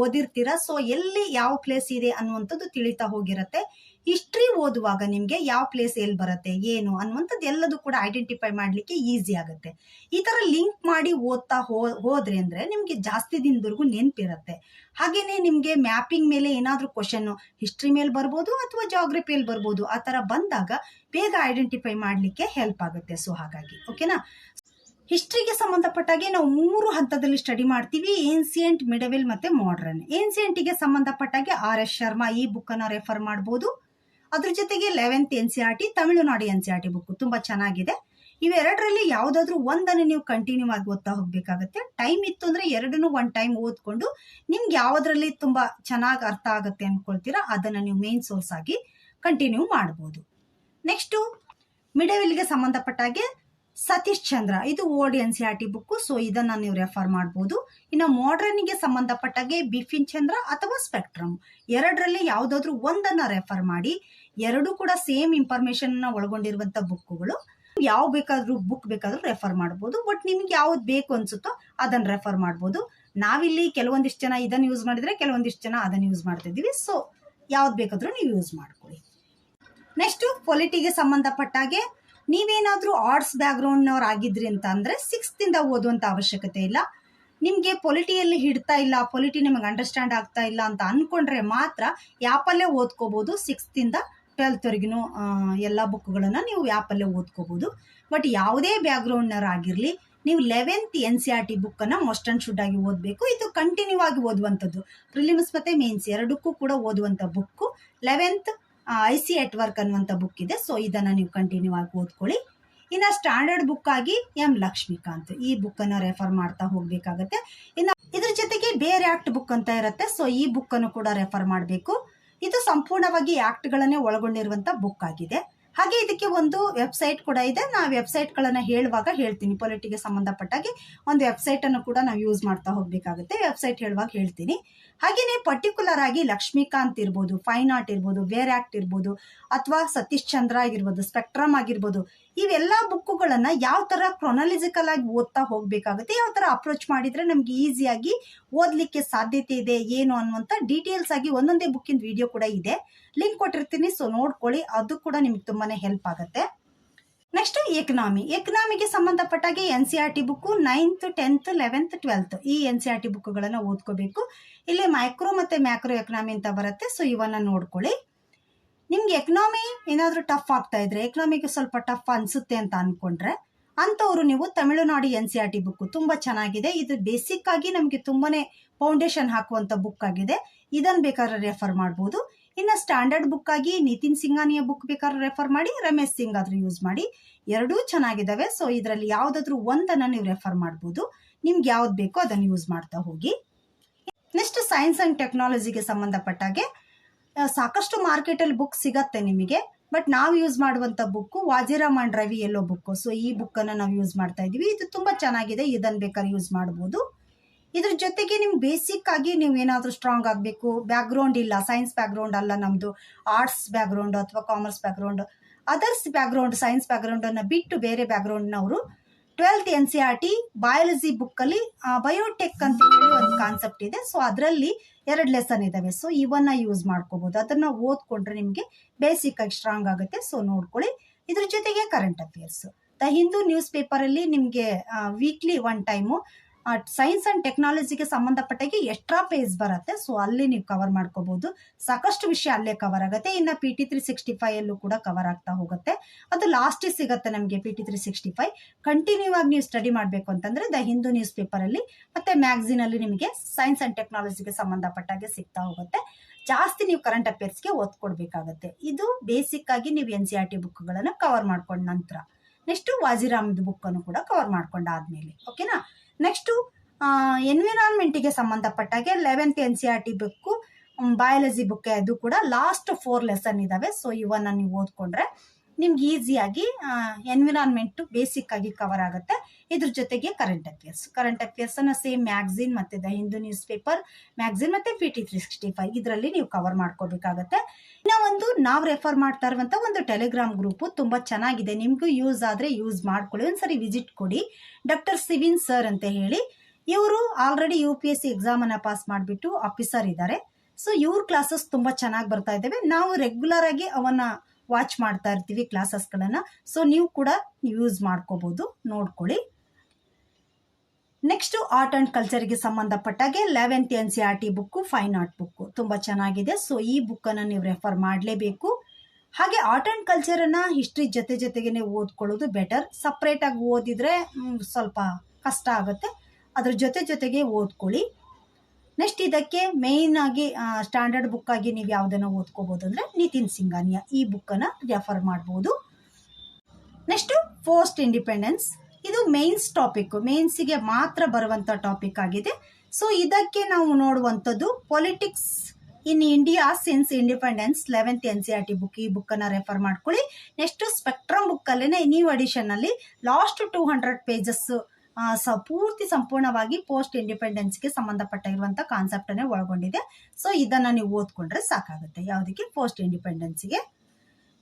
ಓದಿರ್ತೀರಾ. ಸೊ ಎಲ್ಲಿ ಯಾವ ಪ್ಲೇಸ್ ಇದೆ ಅನ್ನುವಂಥದ್ದು ತಿಳಿತಾ ಹೋಗಿರತ್ತೆ. ಹಿಸ್ಟ್ರಿ ಓದುವಾಗ ನಿಮ್ಗೆ ಯಾವ ಪ್ಲೇಸ್ ಎಲ್ಲಿ ಬರುತ್ತೆ ಏನು ಅನ್ನುವಂಥದ್ದು ಎಲ್ಲದೂ ಕೂಡ ಐಡೆಂಟಿಫೈ ಮಾಡ್ಲಿಕ್ಕೆ ಈಸಿ ಆಗುತ್ತೆ. ಈ ತರ ಲಿಂಕ್ ಮಾಡಿ ಓದ್ತಾ ಹೋದ್ರೆ ಅಂದ್ರೆ ನಿಮ್ಗೆ ಜಾಸ್ತಿ ದಿನದವರೆಗೂ ನೆನಪಿರತ್ತೆ. ಹಾಗೇನೆ ನಿಮ್ಗೆ ಮ್ಯಾಪಿಂಗ್ ಮೇಲೆ ಏನಾದ್ರೂ ಕ್ವಶನ್ ಹಿಸ್ಟ್ರಿ ಮೇಲೆ ಬರ್ಬೋದು ಅಥವಾ ಜಿಯೋಗ್ರಫಿಯಲ್ಲಿ ಬರ್ಬೋದು. ಆ ತರ ಬಂದಾಗ ಬೇಗ ಐಡೆಂಟಿಫೈ ಮಾಡ್ಲಿಕ್ಕೆ ಹೆಲ್ಪ್ ಆಗುತ್ತೆ. ಸೊ ಹಾಗಾಗಿ ಓಕೆನಾ. ಹಿಸ್ಟ್ರಿಗೆ ಸಂಬಂಧಪಟ್ಟಾಗೆ ನಾವು 3 ಹಂತದಲ್ಲಿ ಸ್ಟಡಿ ಮಾಡ್ತೀವಿ: ಏನ್ಸಿಯಂಟ್, ಮಿಡವೆಲ್ ಮತ್ತೆ ಮಾಡರ್ನ್. ಏನ್ಸಿಯಂಟಿಗೆ ಸಂಬಂಧಪಟ್ಟಾಗೆ RS ಶರ್ಮಾ ಈ ಬುಕ್ ಅನ್ನ ರೆಫರ್ ಮಾಡಬಹುದು. ಅದ್ರ ಜೊತೆಗೆ 11th NCERT, Tamil Nadu NCERT book ತುಂಬಾ ಚೆನ್ನಾಗಿದೆ. ಇವೆರಡರಲ್ಲಿ ಯಾವ್ದಾದ್ರು ಒಂದನ್ನು ನೀವು ಕಂಟಿನ್ಯೂ ಆಗಿ ಓದ್ತಾ ಹೋಗ್ಬೇಕಾಗತ್ತೆ. ಟೈಮ್ ಇತ್ತು ಅಂದ್ರೆ ಎರಡನ್ನೂ ಒಂದ್ ಟೈಮ್ ಓದ್ಕೊಂಡು ನಿಮ್ಗೆ ಯಾವ್ದ್ರಲ್ಲಿ ತುಂಬಾ ಚೆನ್ನಾಗಿ ಅರ್ಥ ಆಗುತ್ತೆ ಅನ್ಕೊಳ್ತೀರಾ ಅದನ್ನ ನೀವು ಮೇನ್ ಸೋರ್ಸ್ ಆಗಿ ಕಂಟಿನ್ಯೂ ಮಾಡಬಹುದು. ನೆಕ್ಸ್ಟ್ ಮಿಡವೆಲ್ಗೆ ಸಂಬಂಧಪಟ್ಟಾಗೆ ಸತೀಶ್ ಚಂದ್ರ, ಇದು ಓಲ್ಡ್ NCERT ಬುಕ್. ಸೊ ಇದನ್ನ ನೀವು ರೆಫರ್ ಮಾಡಬಹುದು. ಇನ್ನು ಮಾಡರ್ನ್ಗೆ ಸಂಬಂಧಪಟ್ಟಾಗೆ ಬಿಪಿನ್ ಚಂದ್ರ ಅಥವಾ ಸ್ಪೆಕ್ಟ್ರಮ್, ಎರಡರಲ್ಲಿ ಯಾವ್ದಾದ್ರು ಒಂದನ್ನ ರೆಫರ್ ಮಾಡಿ. ಎರಡು ಕೂಡ ಸೇಮ್ ಇನ್ಫಾರ್ಮೇಶನ್ ಒಳಗೊಂಡಿರುವಂತ ಬುಕ್ಗಳು. ಯಾವ ಬುಕ್ ಬೇಕಾದ್ರೂ ರೆಫರ್ ಮಾಡಬಹುದು. ಬಟ್ ನಿಮ್ಗೆ ಯಾವ್ದು ಬೇಕು ಅನ್ಸುತ್ತೋ ಅದನ್ನ ರೆಫರ್ ಮಾಡಬಹುದು. ನಾವಿಲ್ಲಿ ಕೆಲವೊಂದಿಷ್ಟು ಜನ ಇದನ್ನ ಯೂಸ್ ಮಾಡಿದ್ರೆ ಕೆಲವೊಂದಿಷ್ಟು ಜನ ಅದನ್ನ ಯೂಸ್ ಮಾಡ್ತಿದೀವಿ. ಸೊ ಯಾವ್ದು ಬೇಕಾದ್ರೂ ನೀವು ಯೂಸ್ ಮಾಡ್ಕೊಳ್ಳಿ. ನೆಕ್ಸ್ಟ್ ಪೊಲಿಟಿಗೆ ಸಂಬಂಧಪಟ್ಟಾಗೆ ನೀವೇನಾದ್ರೂ ಆರ್ಟ್ಸ್ ಬ್ಯಾಕ್ ಗ್ರೌಂಡ್ನವ್ರು ಆಗಿದ್ರಿ ಅಂತ ಅಂದ್ರೆ 6th ಇಂದ ಓದುವಂತ ಅವಶ್ಯಕತೆ ಇಲ್ಲ. ನಿಮ್ಗೆ ಪೊಲಿಟಿಯಲ್ಲಿ ಹಿಡ್ತಾ ಇಲ್ಲ, ಪೊಲಿಟಿ ನಿಮಗೆ ಅಂಡರ್ಸ್ಟ್ಯಾಂಡ್ ಆಗ್ತಾ ಇಲ್ಲ ಅಂತ ಅನ್ಕೊಂಡ್ರೆ ಮಾತ್ರ ಯಾಪಲ್ಲೇ ಓದ್ಕೋಬಹುದು. 6th ಇಂದ 12th ವರೆಗಿನೂ ಎಲ್ಲ ಬುಕ್ಗಳನ್ನ ನೀವು ಯಾಪಲ್ಲೇ ಓದ್ಕೋಬಹುದು. ಬಟ್ ಯಾವುದೇ ಬ್ಯಾಕ್ ಗ್ರೌಂಡ್ನವ್ರು ಆಗಿರ್ಲಿ ನೀವು 11th NCERT ಬುಕ್ ಅನ್ನ ಮಸ್ಟ್ ಅಂಡ್ ಶುಡ್ ಆಗಿ ಓದ್ಬೇಕು. ಇದು ಕಂಟಿನ್ಯೂ ಆಗಿ ಓದುವಂಥದ್ದು. ಪ್ರಿಲಿಮ್ಸ್ ಮತ್ತೆ ಮೇನ್ಸ್ ಎರಡಕ್ಕೂ ಕೂಡ ಓದುವಂತ book 11th IC at work ಅನ್ನುವಂತ ಬುಕ್ ಇದೆ. ಸೊ ಇದನ್ನ ನೀವು ಕಂಟಿನ್ಯೂ ಆಗಿ ಓದ್ಕೊಳ್ಳಿ. ಇನ್ನ ಸ್ಟ್ಯಾಂಡರ್ಡ್ ಬುಕ್ ಆಗಿ M ಲಕ್ಷ್ಮೀಕಾಂತ್ ಈ ಬುಕ್ ಅನ್ನ ರೆಫರ್ ಮಾಡ್ತಾ ಹೋಗ್ಬೇಕಾಗತ್ತೆ. ಇನ್ನು ಇದ್ರ ಜೊತೆಗೆ ಬೇರೆ ಆಕ್ಟ್ ಬುಕ್ ಅಂತ ಇರುತ್ತೆ. ಸೊ ಈ ಬುಕ್ ಅನ್ನು ಕೂಡ ರೆಫರ್ ಮಾಡಬೇಕು. ಇದು ಸಂಪೂರ್ಣವಾಗಿ ಆಕ್ಟ್ ಗಳನ್ನೇ ಒಳಗೊಂಡಿರುವಂತ ಬುಕ್ ಆಗಿದೆ. ಹಾಗೆ ಇದಕ್ಕೆ ಒಂದು ವೆಬ್ಸೈಟ್ ಕೂಡ ಇದೆ. ನಾವು ವೆಬ್ಸೈಟ್ ಗಳನ್ನ ಹೇಳುವಾಗ ಹೇಳ್ತೀನಿ. ಪೊಲಿಟಿಗೆ ಸಂಬಂಧಪಟ್ಟಾಗಿ ಒಂದು ವೆಬ್ಸೈಟ್ ಅನ್ನು ಕೂಡ ನಾವು ಯೂಸ್ ಮಾಡ್ತಾ ಹೋಗ್ಬೇಕಾಗುತ್ತೆ. ವೆಬ್ಸೈಟ್ ಹೇಳುವಾಗ ಹೇಳ್ತೀನಿ. ಹಾಗೇನೆ ಪರ್ಟಿಕ್ಯುಲರ್ ಆಗಿ ಲಕ್ಷ್ಮೀಕಾಂತ್ ಇರ್ಬೋದು, ಫೈನ್ ಆರ್ಟ್ ಇರ್ಬೋದು, ಬೇರೆ ಆಕ್ಟ್ ಇರ್ಬೋದು, ಅಥವಾ ಸತೀಶ್ ಚಂದ್ರ ಆಗಿರ್ಬೋದು, ಸ್ಪೆಕ್ಟ್ರಮ್ ಆಗಿರ್ಬೋದು, ಇವೆಲ್ಲಾ ಬುಕ್ಗಳನ್ನ ಯಾವ ತರ ಕ್ರೊನಾಲಜಿಕಲ್ ಆಗಿ ಓದ್ತಾ ಹೋಗ್ಬೇಕಾಗುತ್ತೆ, ಯಾವ ತರ ಅಪ್ರೋಚ್ ಮಾಡಿದ್ರೆ ನಮ್ಗೆ ಈಸಿಯಾಗಿ ಓದ್ಲಿಕ್ಕೆ ಸಾಧ್ಯತೆ ಇದೆ ಏನು ಅನ್ನುವಂತ ಡೀಟೇಲ್ಸ್ ಆಗಿ ಒಂದೊಂದೇ ಬುಕ್ಕಿನ ವಿಡಿಯೋ ಕೂಡ ಇದೆ. ಲಿಂಕ್ ಕೊಟ್ಟಿರ್ತೀನಿ. ಸೊ ನೋಡ್ಕೊಳ್ಳಿ, ಅದು ಕೂಡ ನಿಮ್ಗೆ ತುಂಬಾನೇ ಹೆಲ್ಪ್ ಆಗುತ್ತೆ. ನೆಕ್ಸ್ಟ್ ಎಕನಾಮಿಗೆ ಸಂಬಂಧಪಟ್ಟಾಗೆ NCERT book 9th 10th 11th 12th ಈ NCERT ಬುಕ್ಗಳನ್ನ ಓದ್ಕೋಬೇಕು. ಇಲ್ಲಿ ಮೈಕ್ರೋ ಮತ್ತೆ ಮ್ಯಾಕ್ರೋ ಎಕನಾಮಿ ಅಂತ ಬರುತ್ತೆ. ಸೊ ಇವನ್ನ ನೋಡ್ಕೊಳ್ಳಿ. ನಿಮ್ಗೆ ಎಕನಾಮಿ ಏನಾದ್ರೂ ಟಫ್ ಆಗ್ತಾ ಇದ್ರೆ, ಎಕನಾಮಿಗೆ ಸ್ವಲ್ಪ ಟಫ್ ಅನ್ಸುತ್ತೆ ಅಂತ ಅನ್ಕೊಂಡ್ರೆ ಅಂತವ್ರು ನೀವು ತಮಿಳುನಾಡು NCERT ಬುಕ್ ತುಂಬಾ ಚೆನ್ನಾಗಿದೆ. ಇದು ಬೇಸಿಕ್ ಆಗಿ ನಮ್ಗೆ ತುಂಬಾನೇ ಫೌಂಡೇಶನ್ ಹಾಕುವಂತ ಬುಕ್ ಆಗಿದೆ. ಇದನ್ನ ಬೇಕಾದ್ರೆ ರೆಫರ್ ಮಾಡಬಹುದು. ಇನ್ನ ಸ್ಟ್ಯಾಂಡರ್ಡ್ ಬುಕ್ ಆಗಿ ನಿತಿನ್ ಸಿಂಘಾನಿಯ ಬುಕ್ ಬೇಕಾದ್ರೆ ರೆಫರ್ ಮಾಡಿ, ರಮೇಶ್ ಸಿಂಗ್ ಆದ್ರೂ ಯೂಸ್ ಮಾಡಿ. ಎರಡೂ ಚೆನ್ನಾಗಿದ್ದಾವೆ. ಸೊ ಇದರಲ್ಲಿ ಯಾವ್ದಾದ್ರು ಒಂದನ್ನ ನೀವು ರೆಫರ್ ಮಾಡಬಹುದು. ನಿಮ್ಗೆ ಯಾವ್ದು ಬೇಕೋ ಅದನ್ನ ಯೂಸ್ ಮಾಡ್ತಾ ಹೋಗಿ. ನೆಕ್ಸ್ಟ್ ಸೈನ್ಸ್ ಅಂಡ್ ಟೆಕ್ನಾಲಜಿಗೆ ಸಂಬಂಧಪಟ್ಟಾಗೆ ಸಾಕಷ್ಟು ಮಾರ್ಕೆಟ್ ಅಲ್ಲಿ ಬುಕ್ ಸಿಗತ್ತೆ ನಿಮಗೆ. ಬಟ್ ನಾವು ಯೂಸ್ ಮಾಡುವಂತ book Vajiram and Ravi yellow book. So ಈ ಬುಕ್ ಅನ್ನ ನಾವು ಯೂಸ್ ಮಾಡ್ತಾ ಇದೀವಿ. ಇದು ತುಂಬಾ ಚೆನ್ನಾಗಿದೆ. ಇದನ್ನ ಬೇಕಾದ್ರೆ ಯೂಸ್ ಮಾಡಬಹುದು. ಇದ್ರ ಜೊತೆಗೆ ನಿಮ್ ಬೇಸಿಕ್ ಆಗಿ ನೀವು ಏನಾದ್ರೂ ಸ್ಟ್ರಾಂಗ್ ಆಗಬೇಕು, ಬ್ಯಾಕ್ ಗ್ರೌಂಡ್ ಇಲ್ಲ, ಸೈನ್ಸ್ ಬ್ಯಾಕ್ ಗ್ರೌಂಡ್ ಅಲ್ಲ ನಮ್ದು, ಆರ್ಟ್ಸ್ ಬ್ಯಾಕ್ ಗ್ರೌಂಡ್ ಅಥವಾ commerce back ground, others back ground, science back ground ಅನ್ನ ಬಿಟ್ಟು ಬೇರೆ ಬ್ಯಾಕ್ ಗ್ರೌಂಡ್ ನವರು 12th NCERT ಬಯಾಲಜಿ ಬುಕ್ ಅಲ್ಲಿ ಬಯೋಟೆಕ್ ಅಂತ ಹೇಳಿ ಒಂದು ಕಾನ್ಸೆಪ್ಟ್ ಇದೆ. ಸೊ ಅದರಲ್ಲಿ 2 ಲೆಸನ್ ಇದಾವೆ. ಸೊ ಇವನ್ನ ಯೂಸ್ ಮಾಡ್ಕೋಬಹುದು. ಅದನ್ನ ಓದ್ಕೊಂಡ್ರೆ ನಿಮ್ಗೆ ಬೇಸಿಕ್ ಆಗಿ ಸ್ಟ್ರಾಂಗ್ ಆಗುತ್ತೆ. ಸೊ ನೋಡ್ಕೊಳ್ಳಿ. ಇದ್ರ ಜೊತೆಗೆ current affairs, the Hindu news paper ಅಲ್ಲಿ ನಿಮ್ಗೆ ವೀಕ್ಲಿ 1 ಟೈಮು ಸೈನ್ಸ್ ಅಂಡ್ ಟೆಕ್ನಾಲಜಿಗೆ ಸಂಬಂಧಪಟ್ಟಾಗಿ ಎಕ್ಸ್ಟ್ರಾ ಪೇಜ್ ಬರುತ್ತೆ. ಸೊ ಅಲ್ಲಿ ನೀವು ಕವರ್ ಮಾಡ್ಕೋಬಹುದು. ಸಾಕಷ್ಟು ವಿಷಯ ಅಲ್ಲೇ ಕವರ್ ಆಗುತ್ತೆ. ಇನ್ನ PT 365 ಅಲ್ಲೂ ಕೂಡ ಕವರ್ ಆಗ್ತಾ ಹೋಗುತ್ತೆ. ಅದು ಲಾಸ್ಟ್ ಸಿಗುತ್ತೆ ನಮಗೆ PT 365. ಕಂಟಿನ್ಯೂ ಆಗಿ ನೀವು ಸ್ಟಡಿ ಮಾಡ್ಬೇಕು ಅಂತಂದ್ರೆ ದ ಹಿಂದೂ ನ್ಯೂಸ್ ಪೇಪರ್ ಅಲ್ಲಿ ಮತ್ತೆ ಮ್ಯಾಗಝಿನ್ ಅಲ್ಲಿ ನಿಮಗೆ ಸೈನ್ಸ್ ಅಂಡ್ ಟೆಕ್ನಾಲಜಿಗೆ ಸಂಬಂಧಪಟ್ಟಾಗೆ ಸಿಗ್ತಾ ಹೋಗುತ್ತೆ. ಜಾಸ್ತಿ ನೀವು ಕರೆಂಟ್ ಅಫೇರ್ಸ್ಗೆ ಒತ್ತು ಕೊಡ್ಬೇಕಾಗತ್ತೆ. ಇದು ಬೇಸಿಕ್ ಆಗಿ ನೀವು NCERT ಬುಕ್ಗಳನ್ನ ಕವರ್ ಮಾಡ್ಕೊಂಡ ನಂತರ ನೆಕ್ಸ್ಟ್ ವಾಜಿರಾಮ್ ಬುಕ್ ಅನ್ನು ಕೂಡ ಕವರ್ ಮಾಡ್ಕೊಂಡಾದ್ಮೇಲೆ ಓಕೆನಾ. ನೆಕ್ಸ್ಟ್ ಎನ್ವಿರಾನ್ಮೆಂಟಿಗೆ ಸಂಬಂಧಪಟ್ಟಾಗೆ 11th NCERT book, biology book ಅದು ಕೂಡ ಲಾಸ್ಟ್ 4 ಲೆಸನ್ ಇದಾವೆ. ಸೊ ಇವನ್ನ ನೀವು ಓದ್ಕೊಂಡ್ರೆ ನಿಮ್ಗೆ ಈಸಿಯಾಗಿ ಎನ್ವಿರಾನ್ಮೆಂಟ್ ಬೇಸಿಕ್ ಆಗಿ ಕವರ್ ಆಗುತ್ತೆ. ಇದ್ರ ಜೊತೆಗೆ ಕರೆಂಟ್ ಅಫೇರ್ಸ್ ಅನ್ನ ಸೇಮ್ ಮ್ಯಾಗಝಿನ್ ಮತ್ತೆ the Hindu news paper magazine ಮತ್ತೆ PT 365 ಇದರಲ್ಲಿ ನೀವು ಕವರ್ ಮಾಡ್ಕೋಬೇಕಾಗತ್ತೆ. ಇನ್ನ ಒಂದು ನಾವು ರೆಫರ್ ಮಾಡ್ತಾ ಇರುವಂತ ಒಂದು ಟೆಲಿಗ್ರಾಮ್ ಗ್ರೂಪ್ ತುಂಬಾ ಚೆನ್ನಾಗಿದೆ. ನಿಮ್ಗೂ ಯೂಸ್ ಆದ್ರೆ ಯೂಸ್ ಮಾಡ್ಕೊಳ್ಳಿ, ಒಂದ್ಸರಿ ವಿಸಿಟ್ ಕೊಡಿ. ಡಾಕ್ಟರ್ ಸಿವಿನ್ ಸರ್ ಅಂತ ಹೇಳಿ, ಇವರು ಆಲ್ರೆಡಿ UPSC ಎಕ್ಸಾಮ್ ಅನ್ನ ಪಾಸ್ ಮಾಡಿಬಿಟ್ಟು ಆಫೀಸರ್ ಇದ್ದಾರೆ. ಸೊ ಇವ್ರ ಕ್ಲಾಸಸ್ ತುಂಬಾ ಚೆನ್ನಾಗಿ ಬರ್ತಾ ಇದ್ದಾವೆ. ನಾವು ರೆಗ್ಯುಲರ್ ಆಗಿ ಅವನ್ನ ವಾಚ್ ಮಾಡ್ತಾ ಇರ್ತೀವಿ ಕ್ಲಾಸಸ್ಗಳನ್ನ. ಸೊ ನೀವು ಕೂಡ ಯೂಸ್ ಮಾಡ್ಕೋಬಹುದು, ನೋಡ್ಕೊಳ್ಳಿ. ನೆಕ್ಸ್ಟ್ ಆರ್ಟ್ ಅಂಡ್ ಕಲ್ಚರ್ಗೆ ಸಂಬಂಧಪಟ್ಟಾಗೆ 11th NCERT book, fine art book ತುಂಬಾ ಚೆನ್ನಾಗಿದೆ. ಸೊ ಈ ಬುಕ್ ಅನ್ನ ನೀವು ರೆಫರ್ ಮಾಡಲೇಬೇಕು. ಹಾಗೆ ಆರ್ಟ್ ಅಂಡ್ ಕಲ್ಚರ್ ಅನ್ನ ಹಿಸ್ಟ್ರಿ ಜೊತೆಗೆ ಓದ್ಕೊಳ್ಳೋದು ಬೆಟರ್. ಸಪ್ರೇಟ್ ಆಗಿ ಓದಿದ್ರೆ ಸ್ವಲ್ಪ ಕಷ್ಟ ಆಗುತ್ತೆ, ಅದ್ರ ಜೊತೆಗೆ ಓದ್ಕೊಳ್ಳಿ. ನೆಕ್ಸ್ಟ್ ಇದಕ್ಕೆ ಮೇನ್ ಆಗಿ ಸ್ಟ್ಯಾಂಡರ್ಡ್ ಬುಕ್ ಆಗಿ ನೀವು ಯಾವ್ದನ್ನ ಓದ್ಕೋಬಹುದು ಅಂದ್ರೆ ನಿತಿನ್ ಸಿಂಘಾನಿಯಾ ಈ ಬುಕ್ ಅನ್ನ ರೆಫರ್ ಮಾಡಬಹುದು. ನೆಕ್ಸ್ಟ್ ಪೋಸ್ಟ್ ಇಂಡಿಪೆಂಡೆನ್ಸ್, ಇದು ಮೇನ್ಸ್ ಟಾಪಿಕ್, ಮೇನ್ಸ್ಗೆ ಮಾತ್ರ ಬರುವಂತ ಟಾಪಿಕ್ ಆಗಿದೆ. ಸೊ ಇದಕ್ಕೆ ನಾವು ನೋಡುವಂಥದ್ದು politics in India since independence 11th NCERT book, ಈ ಬುಕ್ ಅನ್ನ ರೆಫರ್ ಮಾಡ್ಕೊಳ್ಳಿ. ನೆಕ್ಸ್ಟ್ ಸ್ಪೆಕ್ಟ್ರಮ್ ಬುಕ್ ಅಲ್ಲೇನೆ ನ್ಯೂ ಅಡಿಷನ್ ಅಲ್ಲಿ ಲಾಸ್ಟ್ 200 ಪೇಜಸ್ ಪೂರ್ತಿ ಸಂಪೂರ್ಣವಾಗಿ ಪೋಸ್ಟ್ ಇಂಡಿಪೆಂಡೆನ್ಸ್ಗೆ ಸಂಬಂಧಪಟ್ಟ ಇರುವಂತ ಕಾನ್ಸೆಪ್ಟ್ ಅನ್ನೇ ಒಳಗೊಂಡಿದೆ. ಸೊ ಇದನ್ನ ನೀವು ಓದ್ಕೊಂಡ್ರೆ ಸಾಕಾಗುತ್ತೆ ಯಾವುದಕ್ಕೆ, ಪೋಸ್ಟ್ ಇಂಡಿಪೆಂಡೆನ್ಸ್ಗೆ.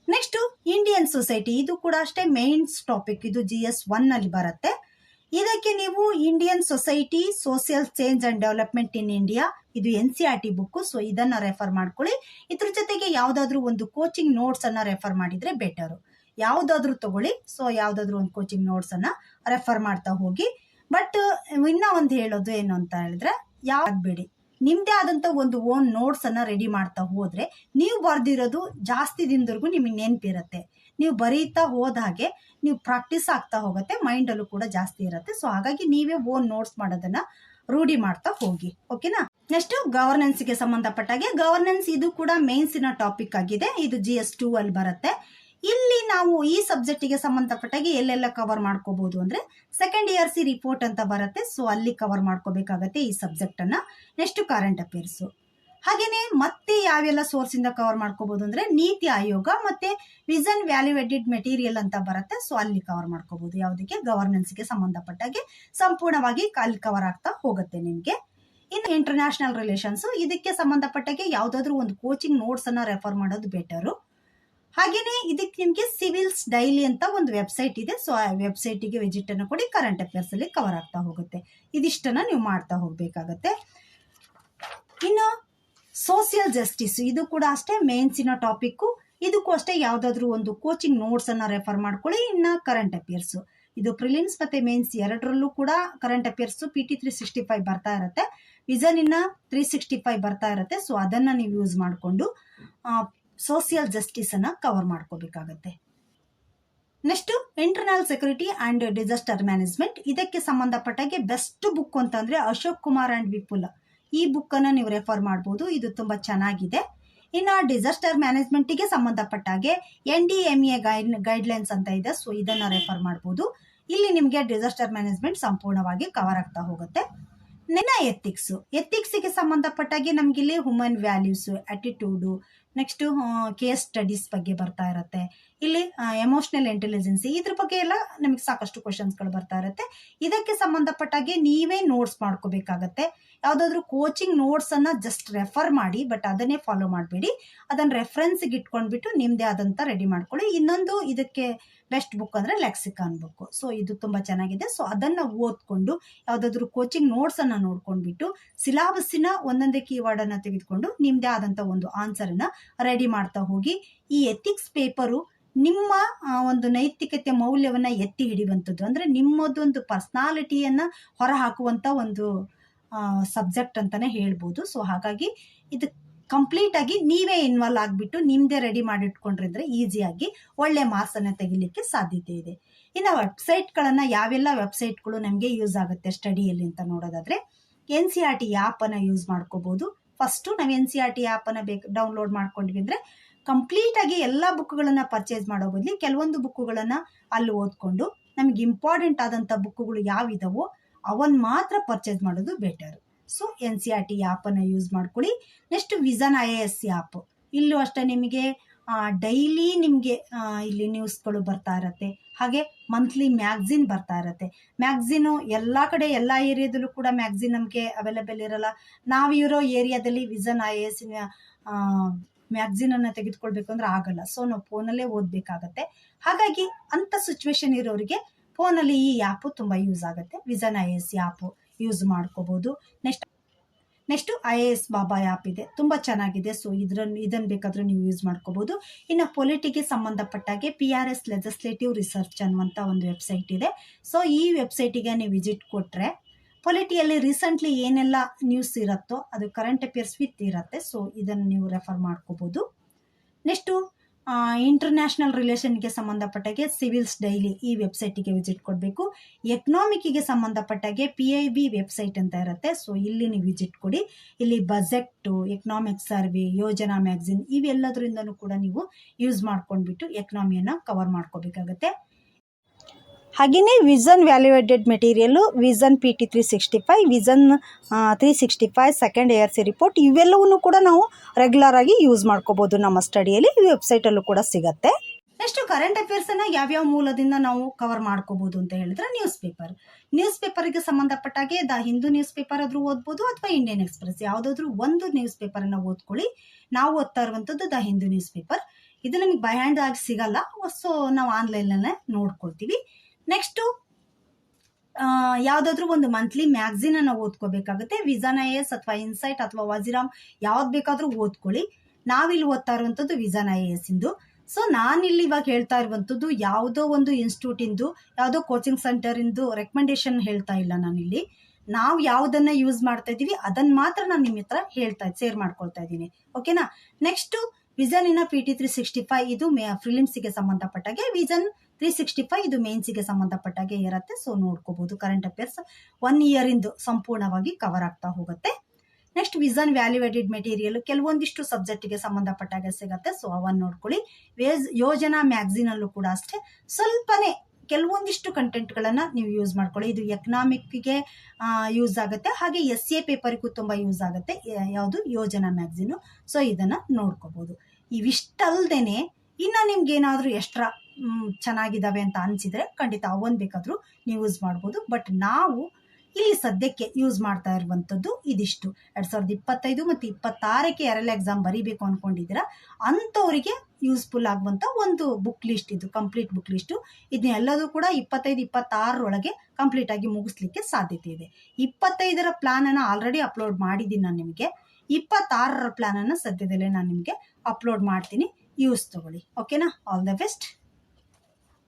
ನೆಕ್ಸ್ಟ್ ಇಂಡಿಯನ್ ಸೊಸೈಟಿ, ಇದು ಕೂಡ ಅಷ್ಟೇ ಮೇನ್ಸ್ ಟಾಪಿಕ್, ಇದು GS 1 ಅಲ್ಲಿ ಬರುತ್ತೆ. ಇದಕ್ಕೆ ನೀವು Indian society social change and development in India, ಇದು NCERT ಬುಕ್. ಸೊ ಇದನ್ನ ರೆಫರ್ ಮಾಡ್ಕೊಳ್ಳಿ. ಇದ್ರ ಜೊತೆಗೆ ಯಾವ್ದಾದ್ರು ಒಂದು ಕೋಚಿಂಗ್ ನೋಟ್ಸ್ ಅನ್ನ ರೆಫರ್ ಮಾಡಿದ್ರೆ ಬೆಟರ್. ಯಾವ್ದಾದ್ರು ತಗೊಳ್ಳಿ. ಸೊ ಯಾವ್ದಾದ್ರು ಒಂದು ಕೋಚಿಂಗ್ ನೋಟ್ಸ್ ಅನ್ನ ರೆಫರ್ ಮಾಡ್ತಾ ಹೋಗಿ. ಬಟ್ ಇನ್ನ ಒಂದು ಹೇಳೋದು ಏನು ಅಂತ ಹೇಳಿದ್ರೆ, ಯಾವ್ಬೇಡಿ ನಿಮ್ದೇ ಆದಂತ ಒಂದು ಓನ್ ನೋಟ್ಸ್ ಅನ್ನ ರೆಡಿ ಮಾಡ್ತಾ ಹೋದ್ರೆ ನೀವು ಬರ್ದಿರೋದು ಜಾಸ್ತಿ ದಿನದವರೆಗೂ ನಿಮಗೆ ನೆನಪಿರುತ್ತೆ. ನೀವು ಬರೀತಾ ಹೋದ ಹಾಗೆ ನೀವು ಪ್ರಾಕ್ಟೀಸ್ ಆಗ್ತಾ ಹೋಗುತ್ತೆ, ಮೈಂಡ್ ಅಲ್ಲೂ ಕೂಡ ಜಾಸ್ತಿ ಇರುತ್ತೆ. ಸೊ ಹಾಗಾಗಿ ನೀವೇ ಓನ್ ನೋಟ್ಸ್ ಮಾಡೋದನ್ನ ರೂಢಿ ಮಾಡ್ತಾ ಹೋಗಿ, ಓಕೆನಾ. ನೆಕ್ಸ್ಟ್ ಗವರ್ನೆನ್ಸ್ಗೆ ಸಂಬಂಧಪಟ್ಟಾಗೆ, ಗವರ್ನೆನ್ಸ್ ಇದು ಕೂಡ ಮೇನ್ಸಿನ ಟಾಪಿಕ್ ಆಗಿದೆ. ಇದು GS 2 ಅಲ್ಲಿ ಬರುತ್ತೆ. ಇಲ್ಲಿ ನಾವು ಈ ಸಬ್ಜೆಕ್ಟಿಗೆ ಸಂಬಂಧಪಟ್ಟಾಗೆ ಎಲ್ಲೆಲ್ಲ ಕವರ್ ಮಾಡ್ಕೋಬಹುದು ಅಂದ್ರೆ ಸೆಕೆಂಡ್ ERC ರಿಪೋರ್ಟ್ ಅಂತ ಬರುತ್ತೆ. ಸೊ ಅಲ್ಲಿ ಕವರ್ ಮಾಡ್ಕೋಬೇಕಾಗತ್ತೆ ಈ ಸಬ್ಜೆಕ್ಟ್ ಅನ್ನ. ನೆಕ್ಸ್ಟ್ ಕರೆಂಟ್ ಅಫೇರ್ಸ್, ಹಾಗೇನೆ ಮತ್ತೆ ಯಾವೆಲ್ಲ ಸೋರ್ಸ್ ಇಂದ ಕವರ್ ಮಾಡ್ಕೋಬಹುದು ಅಂದ್ರೆ ನೀತಿ ಆಯೋಗ ಮತ್ತೆ ವಿಷನ್ ವ್ಯಾಲ್ಯೂ ಎಡೆಡ್ ಮೆಟೀರಿಯಲ್ ಅಂತ ಬರುತ್ತೆ. ಸೊ ಅಲ್ಲಿ ಕವರ್ ಮಾಡ್ಕೋಬಹುದು, ಯಾವುದಕ್ಕೆ, ಗವರ್ನೆನ್ಸ್ಗೆ ಸಂಬಂಧಪಟ್ಟಾಗೆ ಸಂಪೂರ್ಣವಾಗಿ ಅಲ್ಲಿ ಕವರ್ ಆಗ್ತಾ ಹೋಗುತ್ತೆ ನಿಮ್ಗೆ. ಇನ್ನು ಇಂಟರ್ನ್ಯಾಷನಲ್ ರಿಲೇಷನ್ಸ್, ಇದಕ್ಕೆ ಸಂಬಂಧಪಟ್ಟಾಗೆ ಯಾವ್ದಾದ್ರು ಒಂದು ಕೋಚಿಂಗ್ ನೋಟ್ಸ್ ಅನ್ನ ರೆಫರ್ ಮಾಡೋದು ಬೆಟರು. ಹಾಗೇನೆ ಇದಕ್ಕೆ ನಿಮ್ಗೆ ಸಿವಿಲ್ಸ್ ಡೈಲಿ ಅಂತ ಒಂದು ವೆಬ್ಸೈಟ್ ಇದೆ. ಸೊ ಆ ವೆಬ್ಸೈಟಿಗೆ ವಿಸಿಟ್ ಅನ್ನು ಕೊಡಿ, ಕರೆಂಟ್ ಅಫೇರ್ಸ್ ಅಲ್ಲಿ ಕವರ್ ಆಗ್ತಾ ಹೋಗುತ್ತೆ. ಇದಿಷ್ಟನ್ನ ನೀವು ಮಾಡ್ತಾ ಹೋಗ್ಬೇಕಾಗತ್ತೆ. ಇನ್ನು ಸೋಷಿಯಲ್ ಜಸ್ಟಿಸ್, ಇದು ಕೂಡ ಅಷ್ಟೇ ಮೇನ್ಸಿನ ಟಾಪಿಕ್. ಇದಕ್ಕೂ ಅಷ್ಟೇ ಯಾವ್ದಾದ್ರು ಒಂದು ಕೋಚಿಂಗ್ ನೋಟ್ಸ್ ಅನ್ನ ರೆಫರ್ ಮಾಡ್ಕೊಳ್ಳಿ. ಇನ್ನ ಕರೆಂಟ್ ಅಫೇರ್ಸ್, ಇದು ಪ್ರಿಲಿಮ್ಸ್ ಮತ್ತೆ ಮೇನ್ಸ್ ಎರಡರಲ್ಲೂ ಕೂಡ ಕರೆಂಟ್ ಅಫೇರ್ಸ್ PT 365 ಬರ್ತಾ ಇರುತ್ತೆ, ವಿಷನ್ ಇನ್ನ 365 ಬರ್ತಾ ಇರುತ್ತೆ. ಸೊ ಅದನ್ನ ನೀವು ಯೂಸ್ ಮಾಡಿಕೊಂಡು ಸೋಷಿಯಲ್ ಜಸ್ಟಿಸ್ ಅನ್ನ ಕವರ್ ಮಾಡ್ಕೋಬೇಕಾಗತ್ತೆ. Next internal security and disaster management, ಇದಕ್ಕೆ ಸಂಬಂಧಪಟ್ಟಾಗೆ ಬೆಸ್ಟ್ ಬುಕ್ ಅಂತಂದ್ರೆ ಅಶೋಕ್ ಕುಮಾರ್ ಅಂಡ್ ವಿಪುಲ್, ಈ ಬುಕ್ ಅನ್ನ ನೀವು ರೆಫರ್ ಮಾಡಬಹುದು. ಇದು ತುಂಬಾ ಚೆನ್ನಾಗಿದೆ. ಇನ್ನು ಡಿಸಾಸ್ಟರ್ ಮ್ಯಾನೇಜ್ಮೆಂಟ್ಗೆ ಸಂಬಂಧಪಟ್ಟಾಗೆ NDMA ಗೈಡ್ಲೈನ್ಸ್ ಅಂತ ಇದೆ. ಸೊ ಇದನ್ನ ರೆಫರ್ ಮಾಡಬಹುದು. ಇಲ್ಲಿ ನಿಮ್ಗೆ ಡಿಸಾಸ್ಟರ್ ಮ್ಯಾನೇಜ್ಮೆಂಟ್ ಸಂಪೂರ್ಣವಾಗಿ ಕವರ್ ಆಗ್ತಾ ಹೋಗುತ್ತೆ. ಎಥಿಕ್ಸ್ಗೆ ಸಂಬಂಧಪಟ್ಟಾಗೆ ನಮ್ಗೆ ಇಲ್ಲಿ human values, attitude, next case studies ಬಗ್ಗೆ ಬರ್ತಾ ಇರುತ್ತೆ. ಇಲ್ಲಿ ಎಮೋಷನಲ್ ಇಂಟೆಲಿಜೆನ್ಸಿ, ಇದ್ರ ಬಗ್ಗೆ ಎಲ್ಲ ನಮಗೆ ಸಾಕಷ್ಟು ಕ್ವಶನ್ಸ್ಗಳು ಬರ್ತಾ ಇರುತ್ತೆ. ಇದಕ್ಕೆ ಸಂಬಂಧಪಟ್ಟಾಗೆ ನೀವೇ ನೋಟ್ಸ್ ಮಾಡ್ಕೋಬೇಕಾಗತ್ತೆ. ಯಾವ್ದಾದ್ರು ಕೋಚಿಂಗ್ ನೋಟ್ಸ್ ಅನ್ನ ಜಸ್ಟ್ ರೆಫರ್ ಮಾಡಿ, ಬಟ್ ಅದನ್ನೇ ಫಾಲೋ ಮಾಡಬೇಡಿ. ಅದನ್ನ ರೆಫರೆನ್ಸ್ಗೆ ಇಟ್ಕೊಂಡ್ಬಿಟ್ಟು ನಿಮ್ದೇ ಆದಂತ ರೆಡಿ ಮಾಡ್ಕೊಳ್ಳಿ. ಇನ್ನೊಂದು ಇದಕ್ಕೆ ಬೆಸ್ಟ್ ಬುಕ್ ಅಂದ್ರೆ ಲೆಕ್ಸಿಕಾನ್ ಬುಕ್. ಸೊ ಇದು ತುಂಬಾ ಚೆನ್ನಾಗಿದೆ. ಸೊ ಅದನ್ನ ಓದ್ಕೊಂಡು ಯಾವ್ದಾದ್ರು ಕೋಚಿಂಗ್ ನೋಟ್ಸ್ ಅನ್ನ ನೋಡ್ಕೊಂಡ್ಬಿಟ್ಟು ಸಿಲಾಬಸ್ಸಿನ ಒಂದೊಂದೇ ಕೀವರ್ಡ್ ಅನ್ನ ತೆಗೆದುಕೊಂಡು ನಿಮ್ದೇ ಆದಂತ ಒಂದು ಆನ್ಸರ್ ಅನ್ನ ರೆಡಿ ಮಾಡ್ತಾ ಹೋಗಿ. ಈ ಎಥಿಕ್ಸ್ ಪೇಪರು ನಿಮ್ಮ ಒಂದು ನೈತಿಕತೆ ಮೌಲ್ಯವನ್ನ ಎತ್ತಿ ಹಿಡಿಯುವಂಥದ್ದು, ಅಂದ್ರೆ ನಿಮ್ಮದೊಂದು ಪರ್ಸನಾಲಿಟಿಯನ್ನ ಹೊರ ಹಾಕುವಂತ ಒಂದು ಸಬ್ಜೆಕ್ಟ್ ಅಂತಾನೆ ಹೇಳ್ಬೋದು. ಸೊ ಹಾಗಾಗಿ ಇದು ಕಂಪ್ಲೀಟ್ ಆಗಿ ನೀವೇ ಇನ್ವಾಲ್ವ್ ಆಗ್ಬಿಟ್ಟು ನಿಮ್ದೇ ರೆಡಿ ಮಾಡಿಟ್ಕೊಂಡಿದ್ರೆ ಈಸಿಯಾಗಿ ಒಳ್ಳೆ ಮಾರ್ಕ್ಸ್ ಅನ್ನ ತೆಗಿಲಿಕ್ಕೆ ಸಾಧ್ಯತೆ ಇದೆ. ಇನ್ನು ವೆಬ್ಸೈಟ್ಗಳನ್ನ, ಯಾವೆಲ್ಲ ವೆಬ್ಸೈಟ್ಗಳು ನಮಗೆ ಯೂಸ್ ಆಗುತ್ತೆ ಸ್ಟಡಿಯಲ್ಲಿ ಅಂತ ನೋಡೋದಾದ್ರೆ NCERT ಆ್ಯಪ್ ಅನ್ನ ಯೂಸ್ ಮಾಡ್ಕೋಬಹುದು. ಫಸ್ಟ್ ನಾವು NCERT ಆ್ಯಪ್ ಅನ್ನ ಡೌನ್ಲೋಡ್ ಮಾಡ್ಕೊಂಡ್ವಿ ಅಂದ್ರೆ ಕಂಪ್ಲೀಟ್ ಆಗಿ ಎಲ್ಲಾ ಬುಕ್ಗಳನ್ನ ಪರ್ಚೇಸ್ ಮಾಡೋ ಬದಲಿ ಕೆಲವೊಂದು ಬುಕ್ಗಳನ್ನ ಅಲ್ಲಿ ಓದ್ಕೊಂಡು ನಮ್ಗೆ ಇಂಪಾರ್ಟೆಂಟ್ ಆದಂತ ಬುಕ್ಗಳು ಯಾವಿದಾವೋ ಅವನ್ ಮಾತ್ರ ಪರ್ಚೇಸ್ ಮಾಡೋದು ಬೆಟರ್. ಸೊ NCERT ಆ್ಯಪನ್ನು ಯೂಸ್ ಮಾಡ್ಕೊಳ್ಳಿ. ನೆಕ್ಸ್ಟ್ ವಿಷನ್ IAS ಆ್ಯಪ್, ಇಲ್ಲೂ ಅಷ್ಟೇ ನಿಮಗೆ ಡೈಲಿ ನಿಮಗೆ ಇಲ್ಲಿ ನ್ಯೂಸ್ಗಳು ಬರ್ತಾ ಇರತ್ತೆ. ಹಾಗೆ ಮಂತ್ಲಿ ಮ್ಯಾಗ್ಝಿನ್ ಬರ್ತಾ ಇರತ್ತೆ. ಮ್ಯಾಗ್ಝಿನು ಎಲ್ಲ ಕಡೆ ಎಲ್ಲ ಏರಿಯಾದಲ್ಲೂ ಕೂಡ ಮ್ಯಾಗ್ಝಿನ್ ನಮಗೆ ಅವೈಲೇಬಲ್ ಇರಲ್ಲ. ನಾವಿರೋ ಏರಿಯಾದಲ್ಲಿ ವಿಷನ್ IAS ಮ್ಯಾಗ್ಝಿನನ್ನು ತೆಗೆದುಕೊಳ್ಬೇಕು ಅಂದ್ರೆ ಆಗಲ್ಲ. ಸೊ ನಾವು ಫೋನಲ್ಲೇ ಓದಬೇಕಾಗತ್ತೆ. ಹಾಗಾಗಿ ಅಂಥ ಸಿಚುವೇಶನ್ ಇರೋರಿಗೆ ಫೋನಲ್ಲಿ ಈ ಆ್ಯಪು ತುಂಬ ಯೂಸ್ ಆಗುತ್ತೆ. ವಿಷನ್ IAS ಆ್ಯಪು ಯೂಸ್ ಮಾಡ್ಕೋಬೋದು. ನೆಕ್ಸ್ಟ್ IAS ಬಾಬಾ ಆ್ಯಪ್ ಇದೆ, ತುಂಬ ಚೆನ್ನಾಗಿದೆ. ಸೊ ಇದನ್ನು ಬೇಕಾದರೂ ನೀವು ಯೂಸ್ ಮಾಡ್ಕೋಬೋದು. ಇನ್ನು ಪೊಲಿಟಿಗೆ ಸಂಬಂಧಪಟ್ಟಾಗೆ PRS ಲೆಜಿಸ್ಲೇಟಿವ್ ರಿಸರ್ಚ್ ಅನ್ನುವಂಥ ಒಂದು ವೆಬ್ಸೈಟ್ ಇದೆ. ಸೊ ಈ ವೆಬ್ಸೈಟಿಗೆ ನೀವು ವಿಸಿಟ್ ಕೊಟ್ಟರೆ ಪೊಲಿಟಿಯಲ್ಲಿ ರೀಸೆಂಟ್ಲಿ ಏನೆಲ್ಲ ನ್ಯೂಸ್ ಇರುತ್ತೋ ಅದು ಕರೆಂಟ್ ಅಫೇರ್ಸ್ ವಿತ್ ಇರುತ್ತೆ. ಸೊ ಇದನ್ನು ನೀವು ರೆಫರ್ ಮಾಡ್ಕೋಬೋದು. ನೆಕ್ಸ್ಟು ಇಂಟರ್ನ್ಯಾಷನಲ್ ರಿಲೇಷನ್ಗೆ ಸಂಬಂಧಪಟ್ಟಾಗೆ ಸಿವಿಲ್ಸ್ ಡೈಲಿ ಈ ವೆಬ್ಸೈಟಿಗೆ ವಿಸಿಟ್ ಕೊಡಬೇಕು. ಎಕನಾಮಿಕ್ಕಿಗೆ ಸಂಬಂಧಪಟ್ಟಾಗೆ PIB ವೆಬ್ಸೈಟ್ ಅಂತ ಇರುತ್ತೆ. ಸೊ ಇಲ್ಲಿ ನೀವು ವಿಸಿಟ್ ಕೊಡಿ. ಇಲ್ಲಿ budget, economic survey, Yojana magazine ಇವೆಲ್ಲದರಿಂದನೂ ಕೂಡ ನೀವು ಯೂಸ್ ಮಾಡ್ಕೊಂಡ್ಬಿಟ್ಟು ಎಕನಾಮಿಯನ್ನು ಕವರ್ ಮಾಡ್ಕೋಬೇಕಾಗತ್ತೆ. ಹಾಗೆಯೇ vision value added material, vision PT 365, vision 365 second ARC report ಇವೆಲ್ಲವನ್ನೂ ಕೂಡ ನಾವು ರೆಗ್ಯುಲರ್ ಆಗಿ ಯೂಸ್ ಮಾಡ್ಕೋಬೋದು ನಮ್ಮ ಸ್ಟಡಿಯಲ್ಲಿ. ಈ ವೆಬ್ಸೈಟಲ್ಲೂ ಕೂಡ ಸಿಗುತ್ತೆ. ನೆಕ್ಸ್ಟ್ ಕರೆಂಟ್ ಅಫೇರ್ಸನ್ನು ಯಾವ್ಯಾವ ಮೂಲದಿಂದ ನಾವು ಕವರ್ ಮಾಡ್ಕೋಬೋದು ಅಂತ ಹೇಳಿದ್ರೆ ನ್ಯೂಸ್ ಪೇಪರ್ಗೆ ಸಂಬಂಧಪಟ್ಟಾಗೆ ದ ಹಿಂದೂ ನ್ಯೂಸ್ ಪೇಪರ್ ಆದರೂ ಓದ್ಬೋದು ಅಥವಾ ಇಂಡಿಯನ್ ಎಕ್ಸ್ಪ್ರೆಸ್ ಯಾವುದಾದ್ರೂ ಒಂದು ನ್ಯೂಸ್ ಪೇಪರನ್ನು ಓದ್ಕೊಳ್ಳಿ. ನಾವು ಓದ್ತಾ ಇರುವಂಥದ್ದು ದ ಹಿಂದೂ ನ್ಯೂಸ್ ಪೇಪರ್. ಇದು ನಮಗೆ ಬೈ ಹ್ಯಾಂಡ್ ಆಗಿ ಸಿಗಲ್ಲ. ಸೊ ನಾವು ಆನ್ಲೈನಲ್ಲೇ ನೋಡ್ಕೊಳ್ತೀವಿ. ನೆಕ್ಸ್ಟು ಯಾವುದಾದ್ರೂ ಒಂದು ಮಂತ್ಲಿ ಮ್ಯಾಗ್ಝಿನನ್ನು ಓದ್ಕೋಬೇಕಾಗುತ್ತೆ. ವಿಷನ್ IAS ಅಥವಾ ಇನ್ಸೈಟ್ ಅಥವಾ ವಜಿರಾಮ್ ಯಾವ್ದು ಬೇಕಾದರೂ ಓದ್ಕೊಳ್ಳಿ. ನಾವಿಲ್ಲಿ ಓದ್ತಾ ಇರುವಂಥದ್ದು ವಿಷನ್ IAS ಇಂದು. ಸೊ ನಾನಿಲ್ಲಿ ಇವಾಗ ಹೇಳ್ತಾ ಇರುವಂಥದ್ದು ಯಾವುದೋ ಒಂದು ಇನ್ಸ್ಟಿಟ್ಯೂಟಿಂದು, ಯಾವುದೋ ಕೋಚಿಂಗ್ ಸೆಂಟರಿಂದು ರೆಕಮೆಂಡೇಶನ್ ಹೇಳ್ತಾ ಇಲ್ಲ ನಾನಿಲ್ಲಿ. ನಾವು ಯಾವುದನ್ನು ಯೂಸ್ ಮಾಡ್ತಾ ಇದ್ದೀವಿ ಅದನ್ನು ಮಾತ್ರ ನಾನು ನಿಮ್ಮ ಹತ್ರ ಶೇರ್ ಮಾಡ್ಕೊಳ್ತಾ ಇದ್ದೀನಿ. ಓಕೆನಾ. ನೆಕ್ಸ್ಟು ವಿಷನ್ PT 365 ಇದು ಪ್ರಿಲಿಮ್ಸಿಗೆ ಸಂಬಂಧಪಟ್ಟಾಗೆ, ವಿಷನ್ 365 ಇದು ಮೇನ್ಸಿಗೆ ಸಂಬಂಧಪಟ್ಟಾಗೆ ಇರುತ್ತೆ. ಸೊ ನೋಡ್ಕೋಬಹುದು. ಕರೆಂಟ್ ಅಫೇರ್ಸ್ 1 ಇಯರಿಂದು ಸಂಪೂರ್ಣವಾಗಿ ಕವರ್ ಆಗ್ತಾ ಹೋಗುತ್ತೆ. ನೆಕ್ಸ್ಟ್ ವಿಷನ್ ವ್ಯಾಲ್ಯೂಯೇಟೆಡ್ ಮೆಟೀರಿಯಲ್ ಕೆಲವೊಂದಿಷ್ಟು ಸಬ್ಜೆಕ್ಟಿಗೆ ಸಂಬಂಧಪಟ್ಟಾಗೆ ಸಿಗುತ್ತೆ. ಸೊ ಅವನ್ನ ನೋಡ್ಕೊಳ್ಳಿ. ಯೋಜನಾ ಮ್ಯಾಗ್ಝಿನಲ್ಲೂ ಕೂಡ ಅಷ್ಟೇ ಸ್ವಲ್ಪನೇ ಕೆಲವೊಂದಿಷ್ಟು ಕಂಟೆಂಟ್ಗಳನ್ನು ನೀವು ಯೂಸ್ ಮಾಡ್ಕೊಳ್ಳಿ. ಇದು ಎಕನಾಮಿಕ್ಗೆ ಯೂಸ್ ಆಗುತ್ತೆ. ಹಾಗೆ SA ಪೇಪರ್ಗೂ ತುಂಬ ಯೂಸ್ ಆಗುತ್ತೆ. ಯಾವುದು ಯೋಜನಾ ಮ್ಯಾಗ್ಝಿನು. ಸೊ ಇದನ್ನು ನೋಡ್ಕೋಬೋದು. ಇವಿಷ್ಟಲ್ದೇನೆ ಇನ್ನು ನಿಮ್ಗೆ ಏನಾದರೂ ಎಕ್ಸ್ಟ್ರಾ ಚೆನ್ನಾಗಿದ್ದಾವೆ ಅಂತ ಅನಿಸಿದರೆ ಖಂಡಿತ ಅವನ್ ಬೇಕಾದರೂ ನೀವು ಯೂಸ್ ಮಾಡ್ಬೋದು. ಬಟ್ ನಾವು ಇಲ್ಲಿ ಸದ್ಯಕ್ಕೆ ಯೂಸ್ ಮಾಡ್ತಾ ಇರುವಂಥದ್ದು ಇದಿಷ್ಟು. 2025 ಮತ್ತು 26ಕ್ಕೆ ಯಾರೆಲ್ಲ ಎಕ್ಸಾಮ್ ಬರೀಬೇಕು ಅಂದ್ಕೊಂಡಿದ್ದೀರಾ ಅಂಥವರಿಗೆ ಯೂಸ್ಫುಲ್ ಆಗುವಂಥ ಒಂದು ಬುಕ್ ಲಿಸ್ಟ್ ಇದು, ಕಂಪ್ಲೀಟ್ ಬುಕ್ ಲಿಸ್ಟು. ಇದನ್ನೆಲ್ಲದೂ ಕೂಡ 25-26 ಕಂಪ್ಲೀಟಾಗಿ ಮುಗಿಸ್ಲಿಕ್ಕೆ ಸಾಧ್ಯತೆ ಇದೆ. 25ರ ಪ್ಲಾನನ್ನು ಆಲ್ರೆಡಿ ಅಪ್ಲೋಡ್ ಮಾಡಿದ್ದೀನಿ ನಾನು ನಿಮಗೆ. 26ರ ಪ್ಲಾನನ್ನು ಸದ್ಯದಲ್ಲೇ ನಾನು ನಿಮಗೆ ಅಪ್ಲೋಡ್ ಮಾಡ್ತೀನಿ. ಯೂಸ್ ತಗೊಳ್ಳಿ. ಓಕೆನಾ. All the best.